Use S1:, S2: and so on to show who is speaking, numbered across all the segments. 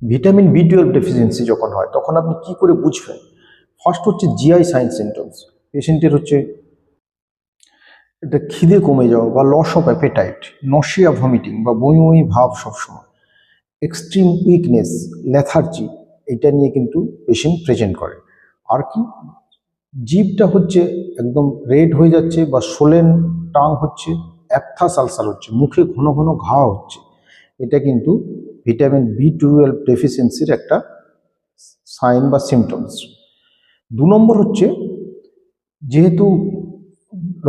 S1: Vitamin B twelve deficiency যখন হয় তখন আপনি কি করে বুঝবেন? ফার্স্ট হচ্ছে জিআই সাইন সিমটমস। পেশেন্টের হচ্ছে এটা খিদে কমে যাওয়া বা loss of appetite, nausea, vomiting বা বমি বমি ভাব সবসময়, এক্সট্রিম উইকনেস, লেথার্জি, এটা নিয়ে কিন্তু পেশেন্ট প্রেজেন্ট করে। আর কি, জিভটা হচ্ছে একদম রেড হয়ে যাচ্ছে বা সোলেন টাং হচ্ছে, অ্যাপথাস আলসার হচ্ছে, মুখে ঘন ঘন ঘা হচ্ছে, এটা কিন্তু ভিটামিন বি টুয়েলভ ডেফিসিয়েন্সির একটা সাইন বা সিমটমস। 2 নম্বর হচ্ছে, যেহেতু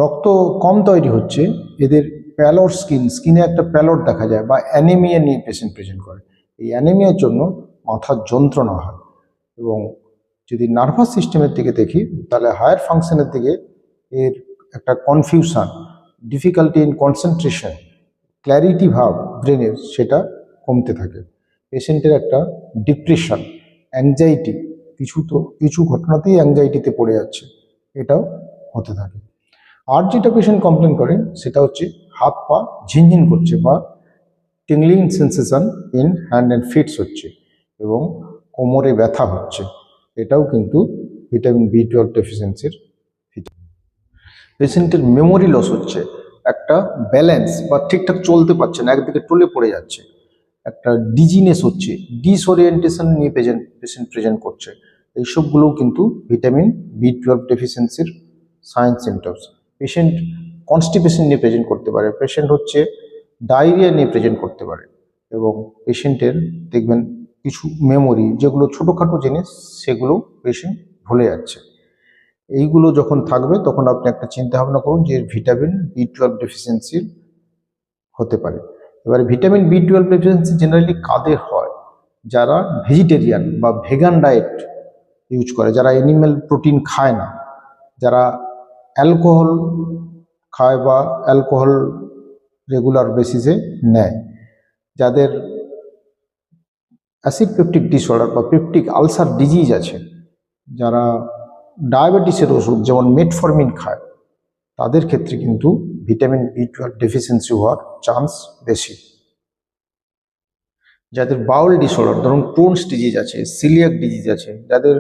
S1: রক্ত কম তৈরি হচ্ছে, এদের প্যালোর স্কিনে একটা প্যালোর দেখা যায় বা অ্যানিমিয়া নিয়ে পেশেন্ট প্রেজেন্ট করে। এই অ্যানিমিয়ার জন্য মাথার যন্ত্রণা হয়। এবং যদি নার্ভাস সিস্টেমের দিকে দেখি তাহলে হায়ার ফাংশনের দিকে এর একটা confusion, difficulty in concentration, clarity ভাব ব্রেনের সেটা কমতে থাকে। পেশেন্টের একটা ডিপ্রেশন, অ্যাংজাইটি, কিছু ঘটনাতেই অ্যাংজাইটিতে পড়ে যাচ্ছে, এটাও হতে থাকে। আর যেটা পেশেন্ট কমপ্লেন করে সেটা হচ্ছে হাত পা ঝিনঝিন করছে বা tingling sensation in hand and feets হচ্ছে এবং কোমরে ব্যথা হচ্ছে, এটাও কিন্তু ভিটামিন বি টুয়েলভ ডেফিসিয়েন্সির। পেশেন্টের মেমোরি লস হচ্ছে, একটা ব্যালেন্স বা ঠিকঠাক চলতে পারছে না, একদিকে টলে পড়ে যাচ্ছে, একটা ডিজিনেস হচ্ছে, ডিসওরিয়েন্টেশন নিয়ে পেশেন্ট প্রেজেন্ট করছে, এইসবগুলোও কিন্তু ভিটামিন বি টুয়েলভ ডেফিসিয়েন্সির সাইন সিমটমস। পেশেন্ট কনস্টিপেশন নিয়ে প্রেজেন্ট করতে পারে, পেশেন্ট হচ্ছে ডায়রিয়া নিয়ে প্রেজেন্ট করতে পারে, এবং পেশেন্টের দেখবেন কিছু মেমোরি যেগুলো ছোটোখাটো জিনিস সেগুলো পেশেন্ট ভুলে যাচ্ছে। এইগুলো যখন থাকবে তখন আপনি একটা চিন্তা ভাবনা করুন যে ভিটামিন বি টুয়েলভ ডেফিসিয়েন্সির হতে পারে। এবারে vitamin B twelve deficiency generally কাদের হয়? যারা ভেজিটেরিয়ান বা ভেগান ডায়েট ইউজ করে, যারা অ্যানিম্যাল প্রোটিন খায় না, যারা অ্যালকোহল খায় বা অ্যালকোহল রেগুলার বেসিসে নেয়, যাদের অ্যাসিড পেপটিক ডিসঅর্ডার বা পেপটিক আলসার ডিজিজ আছে, যারা ডায়াবেটিসের ওষুধ যেমন মেটফরমিন খায়, তাদের ক্ষেত্রে কিন্তু ভিটামিন বি টুয়েলভ ডেফিসিয়েন্সি হওয়ার চান্স বেশি। যাদের বাউল ডিসঅর্ডার, ধরুন ক্রোনস ডিজিজ আছে, সিলিয়াক ডিজিজ আছে, যাদের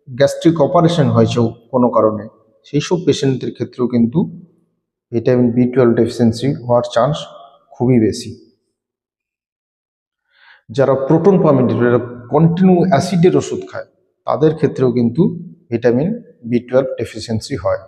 S1: গ্যাস্ট্রিক অপারেশন হয়েছে কোনো কারণে, সেই সব পেশেন্টদের ক্ষেত্রেও কিন্তু ভিটামিন বি টুয়েলভ ডেফিসিয়েন্সি হওয়ার চান্স খুবই বেশি। যারা প্রোটন পাম্প ইনহিবিটর, কন্টিনিউ অ্যাসিডের ওষুধ খায়, তাদের ক্ষেত্রেও কিন্তু ভিটামিন বি টুয়েলভ ডেফিসিয়েন্সি হয়।